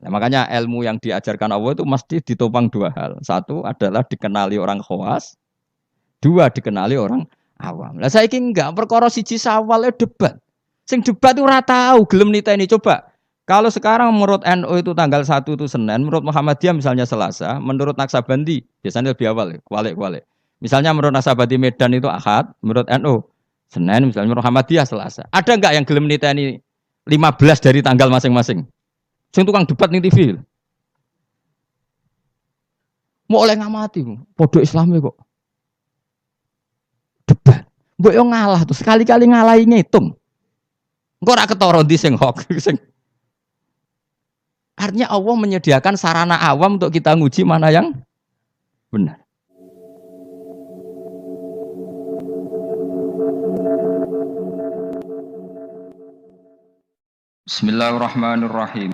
Nah, makanya ilmu yang diajarkan Allah itu mesti ditopang dua hal. Satu adalah dikenali orang khawas, dua dikenali orang awam. Lah saiki enggak perkara siji sawal debat. Sing debat itu ora tahu gelem niteni coba. Kalau sekarang menurut NU itu tanggal 1 itu Senin, menurut Muhammadiyah misalnya Selasa, menurut Naksabandi biasanya lebih awal ya, kualik-kualik. Misalnya menurut Naksabandi Medan itu Ahad, menurut NU Senin, misalnya menurut Muhammadiyah Selasa. Ada enggak yang gelem niteni 15 dari tanggal masing-masing? Sing tukang debat ning TV. Mau oleh ngamati, podo Islami kok. Debat. Mbok yo ngalah tuh sekali-kali ngalahi ngitung. Engko ora ketara ndi sing hok sing. Artinya Allah menyediakan sarana awam untuk kita nguji mana yang benar. Bismillahirrahmanirrahim.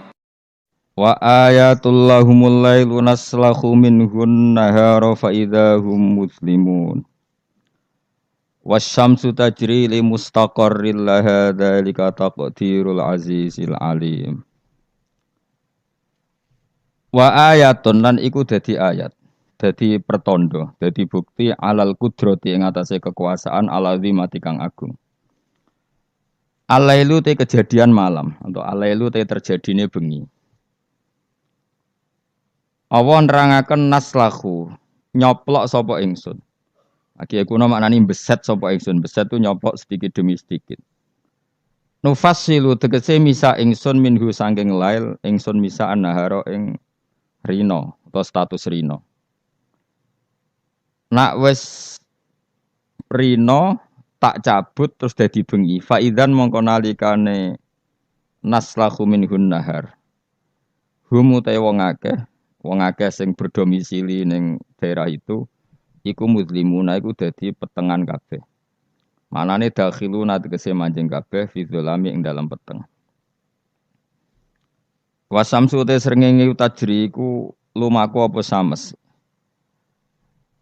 Wa ayatul lahumul lailu naslahu minhun nahara fa idahum muslimun. Wasyamsu tajri li mustaqarril laha dzalika taqdirul azizil alim. Wa ayatun lan iku dadi ayat, dadi pertondo, dadi bukti alal kudrati ing atase kekuasaan alazimati kang agung. Alailu te kejadian malam atau alailu te terjadine bengi. Allah nerangaken naslahu, nyoplok sapa ingsun. Aki kuno maknani beset sapa ingsun, beset tu nyoplok sedikit demi sedikit. Nufassilu tegese misa ingsun minhu saking lail, ingsun misa annahara ing rino atau status rino. Nak wis rino tak cabut terus dadi bengi. Faidan mongko nalikane naslahu minhun nahar. Hum utahe wong akeh sing berdomisili ning daerah itu iku muslimuna iku dadi petengan kabeh. Manane dakhiluna tegese manjing kabeh fi dzulami ing dalam peteng. Wasamsu te srengenge tajri iku lumaku apa sames.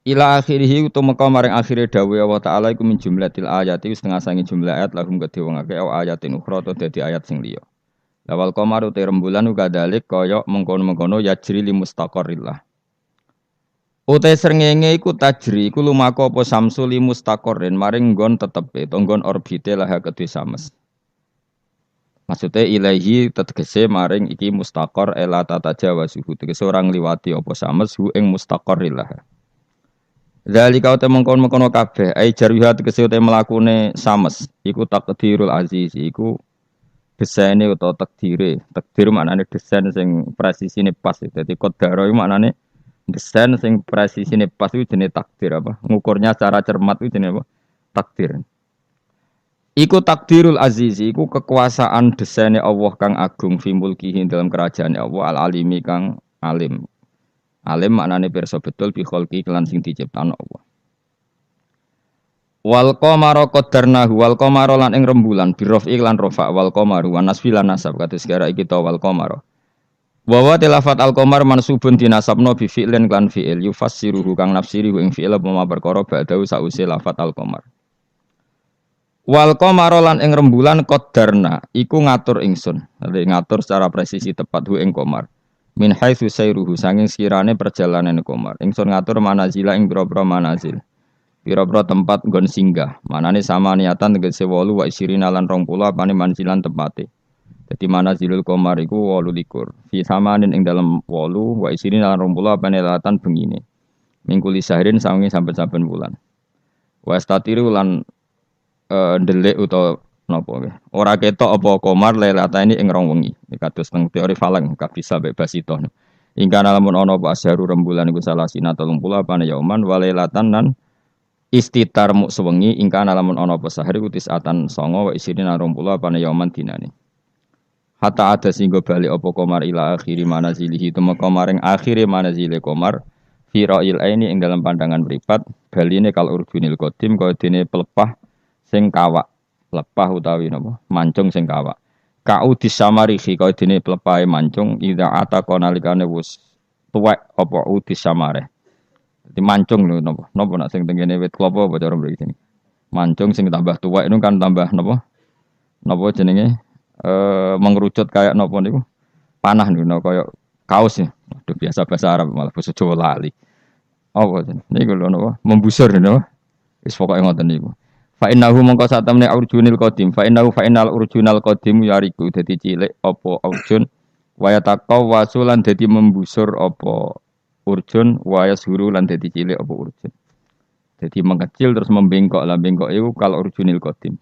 Ila akhirih utumeka maring akhire dawuh Allah taala iku min jumlatil ayati setengah sangi jumlah ayat lahum kedhe wong akeh ayatin ukhra to dadi ayat sing liya. Lawal qamar te rembulan uga dalik kaya mengkono-mengkono yajri li mustaqarrillah. Utai srengenge iku tajri iku lumaku apa samsu li mustaqarrin maring nggon tetepe to nggon orbite lah kedhe sames. Maksudnya ilahi tegese maring iki mustaqor ela tata jawa suhu tegese orang liwati apa sames hu ing mustaqorrillah. Zalika uta mengkon-mengkono kabeh ai jarwiha tegese uta mlakune sames iku takdirul aziz iku desaine utawa takdire. Takdir maknane desain sing presisine pas. Dadi qadara iku maknane desain sing presisine pas iku jenenge takdir apa? Ngukurnya secara cermat iku jenenge apa? Takdir. Iku takdirul aziz, iku kekuasaan desaine Allah kang agung fi mulkihi dalam kerajaan Allah al-alimi kang alim. Alim maknane pirsa betul bi khalqi kelan sing diciptakno Allah. Wal qamara qaddarnahu wal qamara lan ing rembulan bi rafi lan rafa wal qamaru wa nasfi lan nasab kados gara iki ta wal qamara. Wa tilafat al qamar mansubun dinasabno bi fi'lin lan fi'il yufassiruhu kang nafsiri ing fi'il apa perkara ba'dahu sause lafat al qamar. Wal qamara lan ing rembulan qaddarna iku ngatur ingsun. Dadi ngatur secara presisi tepat hu ing qamar. Min haitsu sayruhu sanging sekirane perjalanan qamar. Ingsun ngatur manazila ing boro-boro manazil. Boro-boro tempat nggon singgah. Manane sama niatan tegese 8 wa isirina lan 20 apane manzilan tepate. Dadi manazilul qamar iku 28. Fi samanin ing dalem 8 wa isirina lan 20 apane latan bengine. Mingkuli sahrin sanging saben-saben bulan. Wa statiru lan ndelik utawa napa nggih. Ora ketok apa qamar lailatane ing rong wengi. Kados teng teori falang kabisa bebas itu. Ingkang lamun ana apa asharu rembulan iku salah sina 30 apane yauman walailatan lan istitar muk sewengi ingkang lamun ana apa sahari utisatan 9 wa isirina 20 apane yauman dinane. Hatta ada singgo bali apa qamar ila akhiri manazilihi tumeka maring akhire manazile qamar fi ra'il aini ing dalam pandangan mripat baline kal urjunil qadim kaya dene pelepah sing kawak lepah utawi napa mancung sing kawak kau disamarihi kaya dene plepahe mancung ida ataka nalikane wis tuwek apa udis samare dadi mancung lho napa nak sing tengene wit klapa apa cara mriki mancung sing tambah tuwek itu kan tambah napa jenenge mengerucut kayak napa niku panah niku kaya kaos ya. Waduh biasa bahasa Arab malah basa Jawa lali. Apa niku lho napa? Membusur napa? Wis pokoke ngoten niku. Fa innahu mongko satamne urjunil qadim. Fa innahu fa innal urjunal qadim yariku dadi cilik apa urjun waya taqaw wasulan dadi membusur apa urjun waya suru lan dadi cilik apa urjun. Jadi mengecil terus membengkok lah bengkok itu kalau urjunil qadim.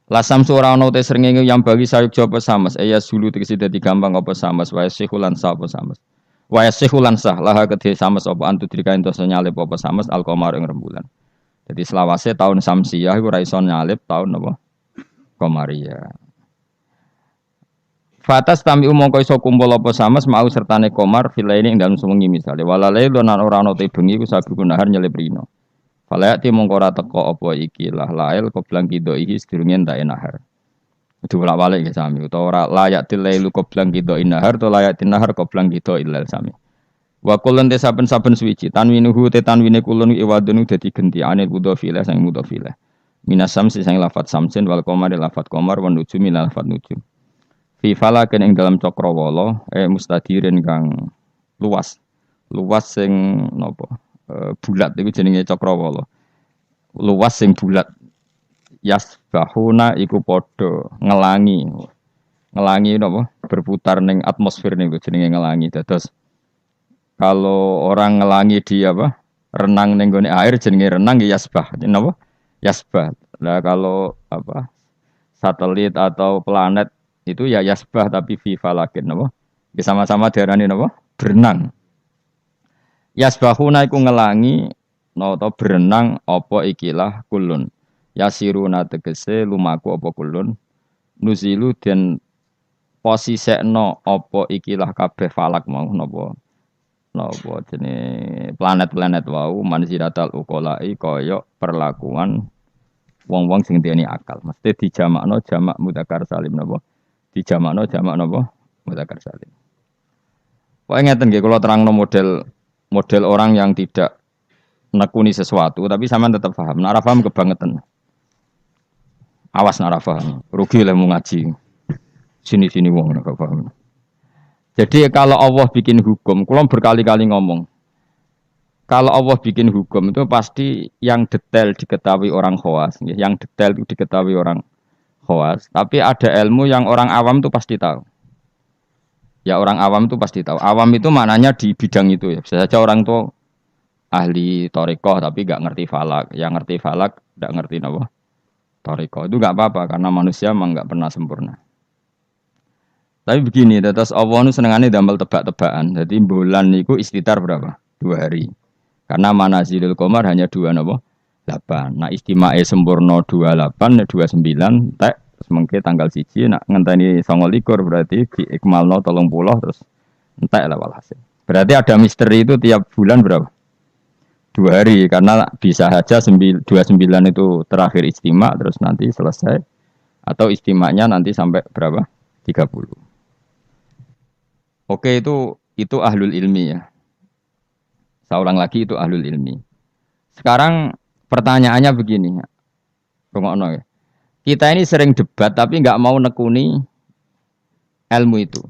Lasam surah ono te srengenge yang bagi sayuk jawab samas ya sulu tegese dadi gampang apa samas waya sihulan sa apa samas. Waya sihulan sah laha kedhe samas apa antu dirikain dosa nyalip apa samas alqamar ing rembulan. Jadi selawase tahun Samsiyah iku ora iso nyalip tahun apa Qamariyah. Fatas tami mongko iso kumpul apa samas mau sertane komar filaini ing dalem sewengi misale walale lan ora ana te bengi ku sabi kunahar nyelip rino. Falayati mongko ora teko apa iki lah lail qoblang kido iki sedurunge entek nahar. Itu bolak-balik ya sami utawa ora layak tilailu qoblang kido nahar to layak tinahar qoblang kido ilal sami. Wa kulun te saben-saben suwiji tanwinuhu te tanwine kulun iwadunu dadi genti anil mudhofile sang mudhofile. Minas samsi sang lafat samsin wal qamari lafat qamar wa nujumi lafat nujum. Fi falaken ing dalam cakrawala mustadirin kang luas. Luas sing napa? Bulat iku jenenge cakrawala. Luas sing bulat. Yasbahuna iku padha ngelangi. Ngelangi napa? Berputar ning atmosfer niku jenenge ngelangi. Dados kalau orang ngelangi di apa? Renang ning gone air jenenge renang ya yasbah. Napa? Yasbah. Nah kalau apa? Satelit atau planet itu ya yasbah tapi fi falakin napa? Sama-sama diarani napa? Berenang. Yasbahuna iku ngelangi nata berenang apa ikilah kulun. Yasiruna tegese lumaku apa kulun. Nuzilu den posisekno apa ikilah kabeh falak mau napa? Napa jenenge planet-planet wau manziratal uqalai kaya perlakuan wong-wong sing duweni akal. Mesti dijamakno jamak mudzakkar salim napa? Dijamakno jamak napa? Mudzakkar salim. Pokoke ngeten nggih kula terangno model orang yang tidak nekuni sesuatu tapi sampean tetap paham. Nek ora paham kebangetan. Awas nek ora paham, rugi lek mau ngaji. Sini-sini wong nek paham. Jadi kalau Allah bikin hukum, kula berkali-kali ngomong. Kalau Allah bikin hukum itu pasti yang detail diketahui orang khawas, yang detail itu diketahui orang khawas, tapi ada ilmu yang orang awam itu pasti tahu. Ya orang awam itu pasti tahu. Awam itu maknanya di bidang itu ya. Bisa saja orang tuh ahli thariqah tapi nggak ngerti falak. Yang ngerti falak nggak ngerti apa? Thariqah. Itu nggak apa-apa karena manusia memang nggak pernah sempurna. Tapi begini, tetes Allah itu senengannya damel tebak-tebakan. Jadi bulan itu istitar berapa? 2 hari. Karena manazilul qamar hanya 2 apa? 8. Nah istimae sempurna 28, 29, tek semengke tanggal 1 nak ngenteni 29 berarti di ikmalno 30 terus entek lah walhasil. Berarti ada misteri itu tiap bulan berapa? 2 hari karena bisa saja 29 itu terakhir istimak terus nanti selesai atau istimaknya nanti sampai berapa? 30. Oke itu ahlul ilmi ya. Saya ulang lagi itu ahlul ilmi. Sekarang pertanyaannya begini. Rungokno ya. Kita ini sering debat tapi nggak mau nekuni ilmu itu.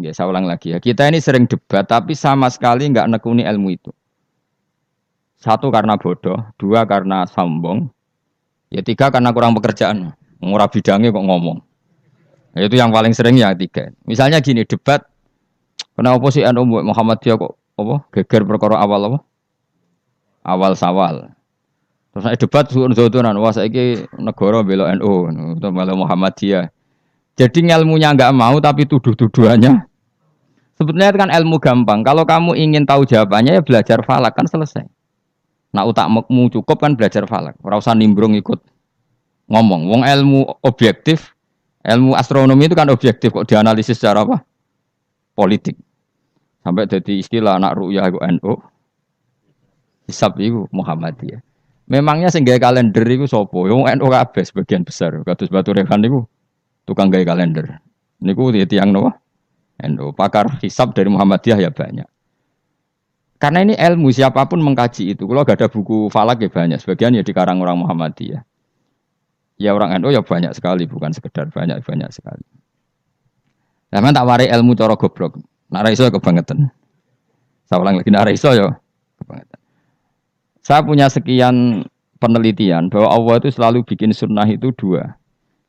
Ya, saya ulang lagi ya. Kita ini sering debat tapi sama sekali nggak nekuni ilmu itu. 1 karena bodoh, 2 karena sombong, ya 3 karena kurang pekerjaan. Ngurah bidangnya kok ngomong. Ya, itu yang paling sering ya 3. Misalnya gini debat. Kenapa sih NU Muhammadiyah kok apa geger perkara awal apa? Awal Sawal. Terus nek debat suun-suunan wah saiki negara bela NU atau bela Muhammadiyah. Jadi ilmunya enggak mau tapi tuduh-tuduhannya. Sebetulnya itu kan ilmu gampang. Kalau kamu ingin tahu jawabannya ya belajar falak kan selesai. Nah utakmu cukup kan belajar falak. Ora usah nimbrung ikut ngomong. Wong ilmu objektif, ilmu astronomi itu kan objektif kok dianalisis secara apa? Politik. Sampai jadi istilah anak ru'yah iku NU. Hisab iku Muhammadiyah. Memangnya sing gawe kalender iku sapa? Wong NU kabeh sebagian besar. Kados Batu Rehan niku tukang gawe kalender. Niku tiyang napa? NU. Pakar hisab dari Muhammadiyah ya banyak. Karena ini ilmu siapapun mengkaji itu. Kalau gak ada buku falak ya banyak. Sebagian ya dikarang orang Muhammadiyah. Ya orang NU ya banyak sekali, bukan sekedar banyak sekali. Nah, tak warai ilmu cara goblok. Nak ra iso kebangetan. Saya ulang lagi, nak ra iso ya kebangetan. Saya punya sekian penelitian bahwa Allah itu selalu bikin sunnah itu dua.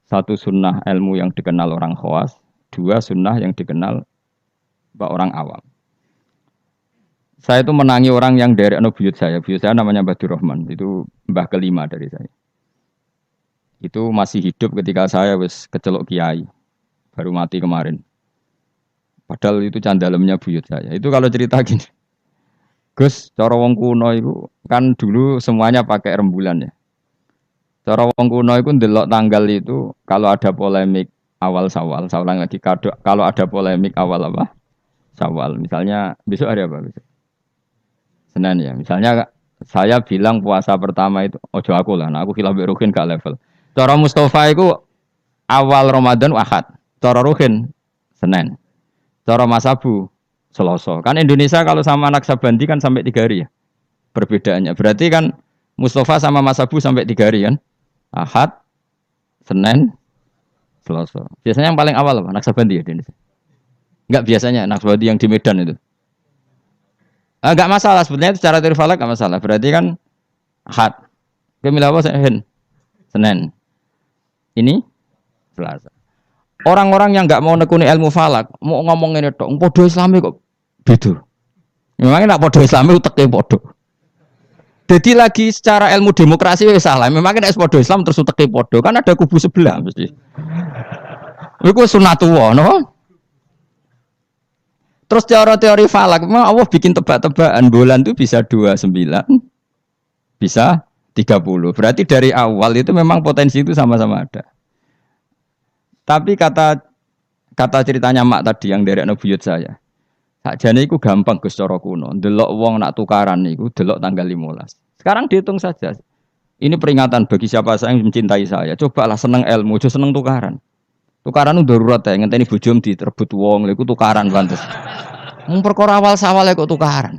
Satu sunnah ilmu yang dikenal orang khawas, dua sunnah yang dikenal orang awam. Saya itu menangi orang yang dari buyut saya namanya Mbah Durrahman, itu mbah kelima dari saya. Itu masih hidup ketika saya wis kecelok kiai, baru mati kemarin. Padahal itu candalemnya buyut saya. Itu kalau cerita gini, Gus, cara wong kuno itu kan dulu semuanya pakai rembulan ya. Cara wong kuno itu ndelok tanggal itu kalau ada polemik awal Syawal, saya ulang lagi, kalau ada polemik awal apa? Syawal. Misalnya besok hari apa besok? Senin ya. Misalnya saya bilang puasa pertama itu ojo aku lah, nah aku khilaf Ruhin gak level. Cara Mustafa itu awal Ramadan Ahad, cara Ruhin Senin. Cara Mas Abu Selasa. Kan Indonesia kalau sama anak Sabandi kan sampai 3 hari ya. Perbedaannya. Berarti kan Mustafa sama Mas Abu sampai 3 hari kan? Ahad, Senin, Selasa. Biasanya yang paling awal apa? Anak Sabandi ya di Indonesia. Enggak biasanya anak Sabandi yang di Medan itu. Enggak masalah sebetulnya itu secara teori falak enggak masalah. Berarti kan Ahad. Kemilah apa Senin. Ini Selasa. Orang-orang yang enggak mau nekuni ilmu falak, mau ngomong ini tok, podo Islami kok beda. Memangnya nak podo Islami uteke podo. Jadi lagi secara ilmu demokrasi wis salah. Memangnya nek podo Islam terus uteke podo, kan ada kubu sebelah mesti. Iku sunatullah, no? Terus teori falak, memang Allah bikin tebak-tebakan bulan itu bisa 29, bisa 30. Berarti dari awal itu memang potensi itu sama-sama ada. Tapi kata ceritanya mak tadi yang dari buyut saya. Sakjane iku gampang Gus cara kuno. Delok wong nak tukaran niku delok tanggal 15. Sekarang dihitung saja. Ini peringatan bagi siapa saya yang mencintai saya. Cobalah seneng ilmu, aja seneng tukaran. Tukaran itu darurat ya, ngenteni bojom direbut wong, lha iku tukaran pantes. Mung perkara awal sawale kok tukaran.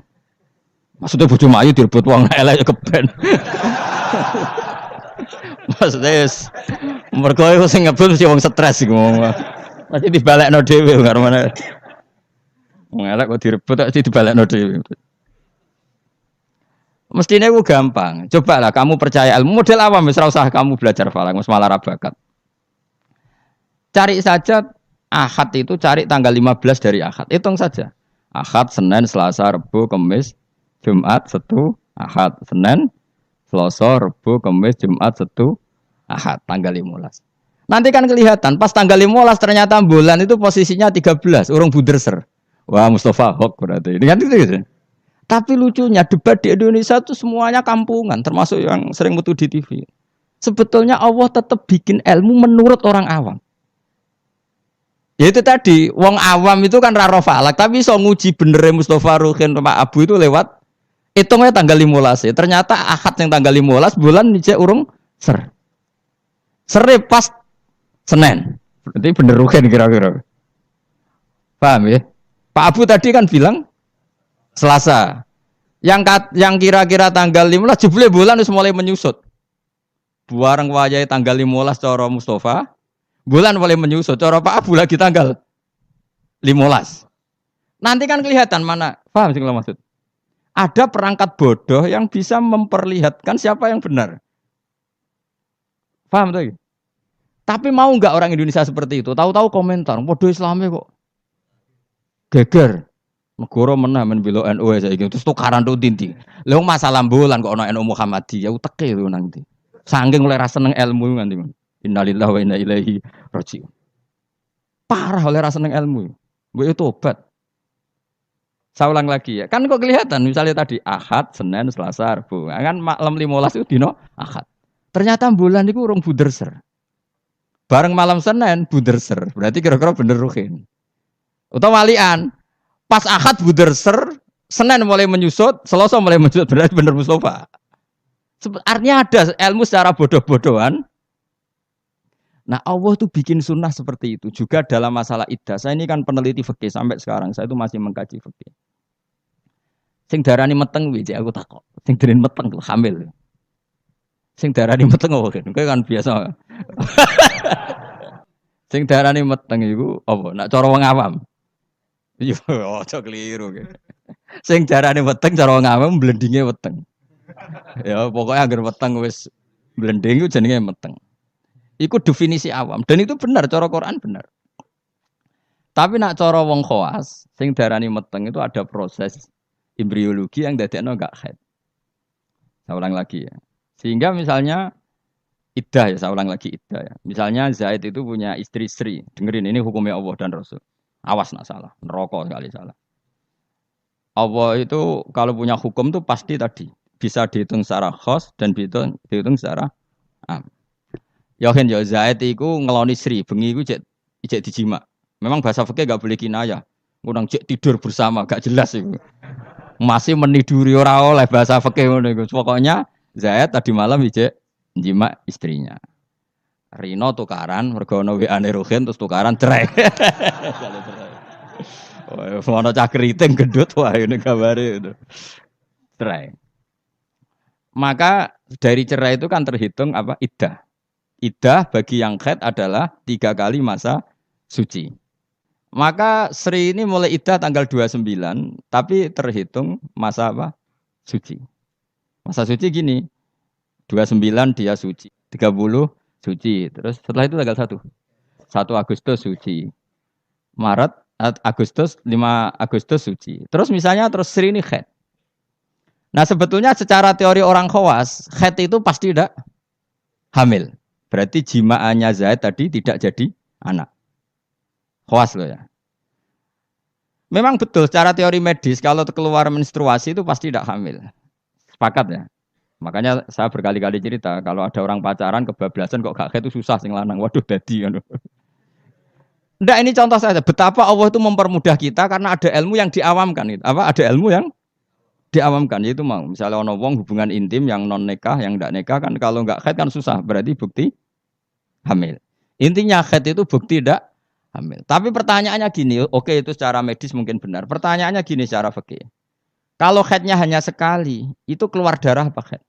Maksudnya bojo ayu direbut wong elek ya keben. Maksudnya mergo iku sing ngebut mesti wong stres iku. Mesti dibalekno dhewe karo mana. Wong elek kok direbut mesti dibalekno dhewe. Mestine ku gampang. Cobalah kamu percaya ilmu model awam wis ora usah kamu belajar falak, wis malah ra bakat. Cari saja Ahad itu cari tanggal 15 dari Ahad. Hitung saja. Ahad, Senin, Selasa, Rabu, Kamis, Jumat, Sabtu, Ahad, Senin, Selasa, Rabu, Kamis, Jumat, Sabtu, Ahad, tanggal 15. Nanti kan kelihatan pas tanggal 15 ternyata bulan itu posisinya 13, urung buderser. Wah, Mustafa hok berarti. Ini kan gitu. Tapi lucunya debat di Indonesia itu semuanya kampungan, termasuk yang sering metu di TV. Sebetulnya Allah tetap bikin ilmu menurut orang awam. Ya itu tadi, wong awam itu kan raro falak, tapi so nguji bener Mustafa Ruhin Pak Abu itu lewat hitungnya tanggal 15. Ternyata Ahad yang tanggal 15 bulan nih urung ser. Sere pas Senin. Berarti bener Ruhin kira-kira. Paham ya? Pak Abu tadi kan bilang Selasa. Yang kira-kira tanggal 15 jebule bulan wis mulai menyusut. Buareng wayahe tanggal 15 cara Mustafa. Bulan mulai menyusut, cara Pak Abu lagi tanggal 15. Nanti kan kelihatan mana, paham sih kalau maksud? Ada perangkat bodoh yang bisa memperlihatkan siapa yang benar. Paham tuh? Tapi mau nggak orang Indonesia seperti itu? Tahu-tahu komentar, bodoh Islami kok geger. Negara menah membela NU saya gitu, terus tukaran tuh tinti. Lalu masalah bulan kok ono NU Muhammadiyah, uteke lu nanti. Saking oleh rasa seneng ilmu nanti. Innalillahi wa inna ilaihi raji'un. Parah oleh rasa seneng ilmu. Gue itu obat. Saya ulang lagi ya. Kan kok kelihatan misalnya tadi Ahad, Senin, Selasa, Rabu. Kan malam 15 itu dino Ahad. Ternyata bulan itu urung buderser. Bareng malam Senin buderser. Berarti kira-kira bener Ruhin. Atau walian. Pas Ahad buderser, Senin mulai menyusut, Selasa mulai menyusut. Berarti bener Mustafa. Artinya ada ilmu secara bodoh-bodohan. Nah Allah tuh bikin sunnah seperti itu juga dalam masalah iddah. Saya ini kan peneliti fikih sampai sekarang. Saya itu masih mengkaji fikih. Sing darani meteng wiji aku takok. Sing darani meteng tuh hamil. Sing darani meteng kan biasa. Sing darani meteng itu apa? Nak cara wong awam. Yo aja keliru. Sing jarane weteng cara wong awam blendinge weteng. Ya pokoknya agar weteng wis blending itu jenenge meteng. Iku definisi awam dan itu benar cara Quran benar. Tapi nak cara wong khawas sing darani meteng itu ada proses embriologi yang dadekno enggak haid. Saya ulang lagi ya. Sehingga misalnya iddah ya, saya ulang lagi iddah ya. Misalnya Zaid itu punya istri Sri. Dengerin ini hukumnya Allah dan Rasul. Awas nak salah, neraka sekali salah. Allah itu kalau punya hukum tuh pasti tadi bisa dihitung secara khos dan dihitung secara am. Yakin ya Zaid iku ngeloni Sri, bengi iku cek dijima. Memang bahasa fikih gak boleh kinayah. Ngundang cek tidur bersama, gak jelas itu. Masih meniduri ora oleh bahasa fikih ngono iku. Pokoknya Zaid tadi malam cek jima istrinya. Rino tukaran mergo ono WA-ne Ruhin terus tukaran cerai. Wah, ono cah keriting gendut wah ini gambare itu. Cerai. Maka dari cerai itu kan terhitung apa? Iddah. Iddah bagi yang haid adalah 3 kali masa suci. Maka Sri ini mulai iddah tanggal 29, tapi terhitung masa apa? Suci. Masa suci gini, 29 dia suci, 30 suci. Terus setelah itu tanggal 1. 1 Agustus suci. Maret, Agustus, 5 Agustus suci. Terus misalnya terus Sri ini haid. Nah sebetulnya secara teori orang khawas, haid itu pasti tidak hamil. Berarti jimaannya Zaid tadi tidak jadi anak. Khawas loh ya. Memang betul secara teori medis kalau keluar menstruasi itu pasti tidak hamil. Sepakat ya. Makanya saya berkali-kali cerita kalau ada orang pacaran kebablasan kok gak itu susah sing lanang. Waduh dadi ngono. Ndak ini contoh saja betapa Allah itu mempermudah kita karena ada ilmu yang diawamkan itu. Apa ada ilmu yang diawamkan yaitu mau misalnya ono wong hubungan intim yang non nikah yang ndak nikah kan kalau nggak haid kan susah berarti bukti hamil. Intinya haid itu bukti tidak hamil. Tapi pertanyaannya gini, oke itu secara medis mungkin benar. Pertanyaannya gini secara fikih. Kalau haidnya hanya sekali, itu keluar darah apa haid?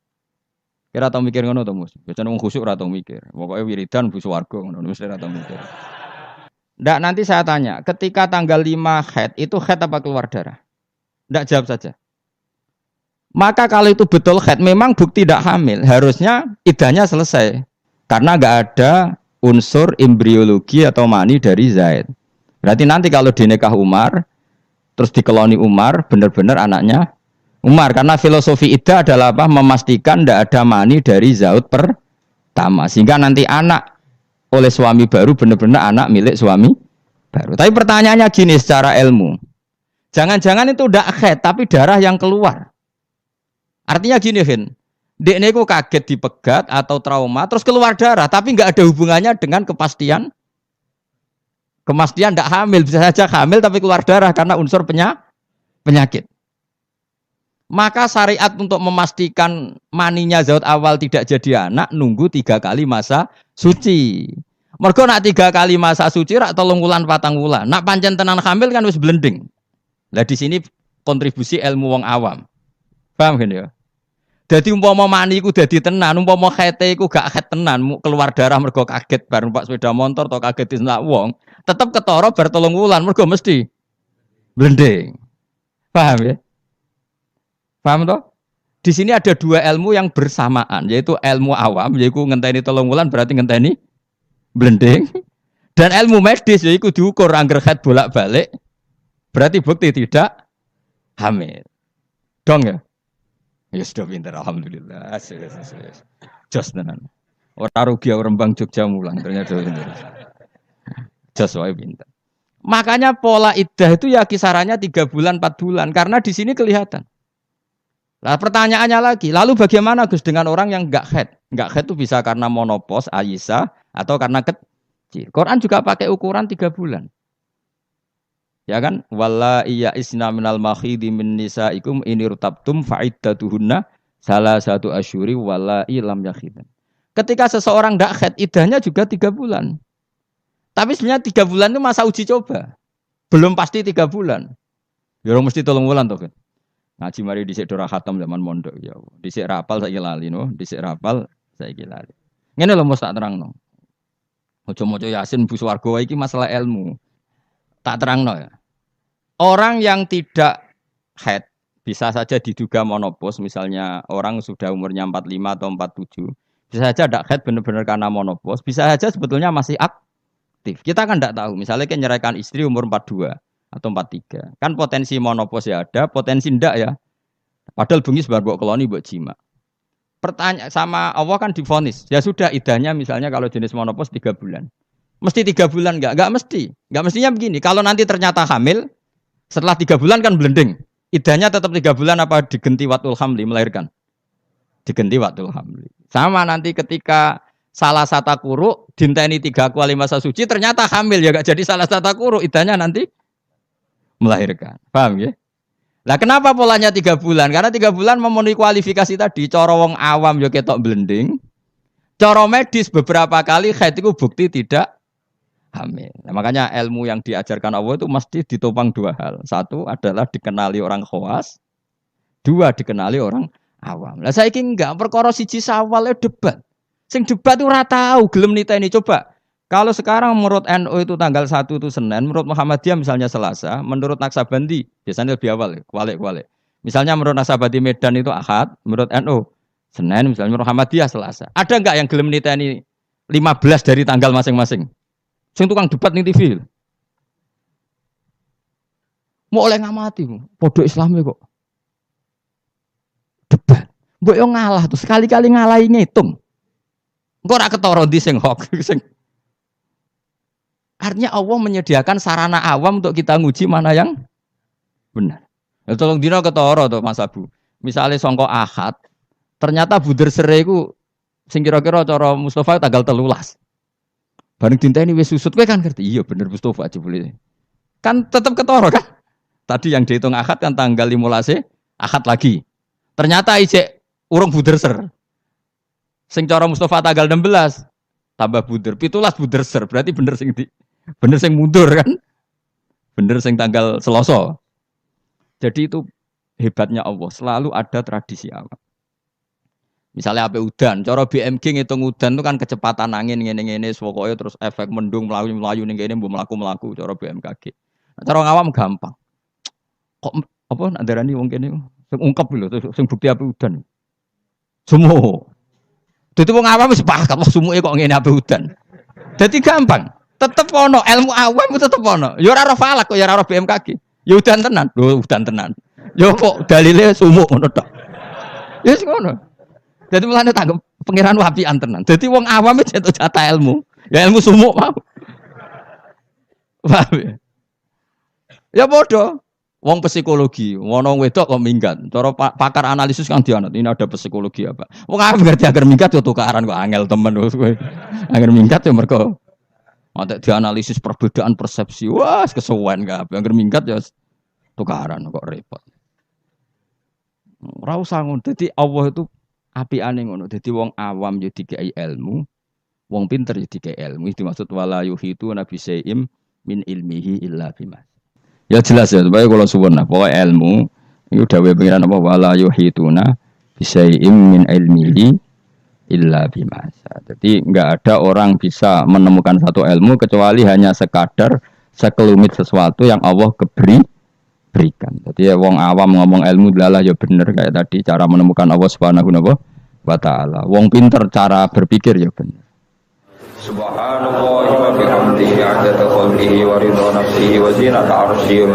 Kira tau mikir ngono to, Mus? Biasane wong khusuk ora tau mikir. Pokoke wiridan bu swarga ngono mesti ora tau mikir. Ndak nanti saya tanya, ketika tanggal 5 haid, itu haid apa keluar darah? Ndak jawab saja. Maka kalau itu betul haid, memang bukti tidak hamil. Harusnya iddahnya selesai. Karena nggak ada unsur embriologi atau mani dari Zaid. Berarti nanti kalau dinikah Umar, terus dikeloni Umar, benar-benar anaknya Umar. Karena filosofi iddah adalah apa? Memastikan tidak ada mani dari Zaid pertama. Sehingga nanti anak oleh suami baru benar-benar anak milik suami baru. Tapi pertanyaannya gini secara ilmu. Jangan-jangan itu tidak haid, tapi darah yang keluar. Artinya gini, Hin. Dekne ku kaget dipegat atau trauma terus keluar darah tapi nggak ada hubungannya dengan kepastian tidak hamil, bisa saja hamil tapi keluar darah karena unsur penyakit. Maka syariat untuk memastikan maninya zat awal tidak jadi anak nunggu 3 kali masa suci. Mergo nak 3 kali masa suci rak 3 wulan 4 wulan. Nak pancen tenan hamil kan wis blending. Lah di sini kontribusi ilmu wong awam. Paham kan ya? Jadi umpama mani iku dadi tenan, umpama khete iku gak khet tenan, keluar darah mergo kaget bar numpak sepeda motor atau kaget disentak wong, tetep ketara bar 3 wulan mergo mesti blending. Paham ya? Paham toh? Di sini ada 2 ilmu yang bersamaan, yaitu ilmu awam, yaitu ngenteni 3 wulan berarti ngenteni blending, dan ilmu medis yaitu diukur angger khet bolak-balik, berarti bukti tidak hamil. Dong ya? Ya sudah pintar, alhamdulillah. Jos tenan. Orang rugi orang Rembang Jogja mulang ternyata pintar. Jos wae pintar. Makanya pola iddah itu ya kisarannya 3 bulan 4 bulan karena di sini kelihatan. Lah pertanyaannya lagi, lalu bagaimana Gus dengan orang yang enggak haid? Enggak haid itu bisa karena monopos, Aisyah atau karena kecil. Quran juga pakai ukuran 3 bulan. Ya kan? Walla iya isna minal makhidi min nisaikum inirtabtum fa'iddatuhunna salah satu asyuri walla ilam yakhidan. Ketika seseorang tidak haid, iddahnya juga 3 bulan. Tapi sebenarnya 3 bulan itu masa uji coba. Belum pasti 3 bulan. Ya orang mesti 3 bulan toh kan. Ngaji mari dhisik dora khatam zaman mondok ya. Dhisik rapal saiki lali no, dhisik rapal saiki lali. Ngene lho mesti tak terangno. Aja maca Yasin bu swarga iki masalah ilmu. Tak terangno ya. Orang yang tidak haid bisa saja diduga monopos, misalnya orang sudah umurnya 45 atau 47, bisa saja tidak haid benar-benar karena monopos, bisa saja sebetulnya masih aktif. Kita kan tidak tahu, misalnya kan nyeraikan istri umur 42 atau 43, kan potensi monopos ya ada, potensi tidak ya. Padahal bengi sebar buat koloni buat jima. Pertanyaan sama Allah kan divonis, ya sudah idahnya misalnya kalau jenis monopos 3 bulan. Mesti 3 bulan enggak mesti. Enggak mestinya begini, kalau nanti ternyata hamil, setelah 3 bulan kan blending. Idahnya tetap 3 bulan apa digenti watul hamli melahirkan? Digenti watul hamli. Sama nanti ketika salah satu kuru dinteni 3 kali masa suci ternyata hamil ya gak jadi salah satu kuru idahnya nanti melahirkan. Paham ya? Lah kenapa polanya 3 bulan? Karena 3 bulan memenuhi kualifikasi tadi. Cara wong awam ya ketok blending. Cara medis beberapa kali haid itu bukti tidak hamil. Nah, makanya ilmu yang diajarkan Allah itu mesti ditopang 2 hal. 1 adalah dikenali orang khawas, 2 dikenali orang awam. Lah saiki enggak perkara siji sawale debat. Sing debat itu ora tahu gelem niteni coba. Kalau sekarang menurut NU itu tanggal 1 itu Senin, menurut Muhammadiyah misalnya Selasa, menurut Naksabandi biasanya lebih awal, kualik. Misalnya menurut Naksabandi Medan itu Ahad, menurut NU Senin, misalnya menurut Muhammadiyah Selasa. Ada enggak yang gelem niteni 15 dari tanggal masing-masing? Sing tukang debat ning TV. Mau oleh ngamati, podo Islami kok. Debat. Mbok yo ngalah tuh, sekali-kali ngalahi ngitung. Engko ora ketara ndi sing hok sing. Artinya Allah menyediakan sarana awam untuk kita nguji mana yang benar. Ya tolong dina ketara to Mas Abu. Misale sangka Ahad, ternyata buder sere iku sing kira-kira cara Mustofa tanggal 13. Bareng dinteni wis susut kowe kan ngerti. Iya bener Mustofa aja boleh. Kan tetap ketara kan? Tadi yang dihitung Ahad kan tanggal 15 Ahad lagi. Ternyata ijek urung buder ser. Sing cara Mustofa tanggal 16 tambah buder 17 buder ser. Berarti bener sing mundur kan? Bener sing tanggal Selasa. Jadi itu hebatnya Allah, selalu ada tradisi awam. Misalnya apa udan, cara BMG ngitung udan itu kan kecepatan angin ngene-ngene pokoknya terus efek mendung melayu ning kene mbok mlaku-mlaku cara BMKG. Nah, cara awam gampang. Kok apa nak darani wong kene sing ungkep lho sing bukti apa udan. Sumuh. Dadi wong awam wis sepakat wah sumuke kok ngene apa udan. Dadi gampang. Tetep ono ilmu awam tetep ono. Ya ora ora falak kok ya ora BMKG. Ya udan tenan. Lho udan tenan. Ya kok dalile sumuh ngono tok. Ya wis ngono. Jadi mulane tanggap pangeran wapian tenan. Jadi wong awam itu jatah ilmu. Ya ilmu sumuk mau. Paham ya? Ya bodoh. Wong psikologi, wono wedok kok minggat. Cara pakar analisis kan dianut. Ini ada psikologi apa? Wong awam ngerti agar minggat yo tukaran kok angel temen kowe. Agar minggat yo mergo ada dianalisis perbedaan persepsi. Wah, kesuwen kabeh. Agar minggat ya tukaran kok repot. Ora usah ngono. Dadi Allah itu apiane ngono. Dadi wong awam yo dikai ilmu, wong pinter yo dikai ilmu. Iki dimaksud wala yuhitu nabi saim min ilmihi illa bima. Ya jelas ya, supaya kalau suwun nah, pokoke ilmu iku dawuhe pengiran apa wala yuhituna bisaim min ilmihi illa bima. Jadi enggak ada orang bisa menemukan satu ilmu kecuali hanya sekadar sekelumit sesuatu yang Allah berikan. Jadi ya wong awam ngomong ilmu delalah ya bener kayak tadi cara menemukan Allah Subhanahu wa ta'ala. Wong pinter cara berpikir ya bener. Subhanallah wa bihamdihi 'adada khalqihi wa ridha nafsihi wa zinata 'arsyihi.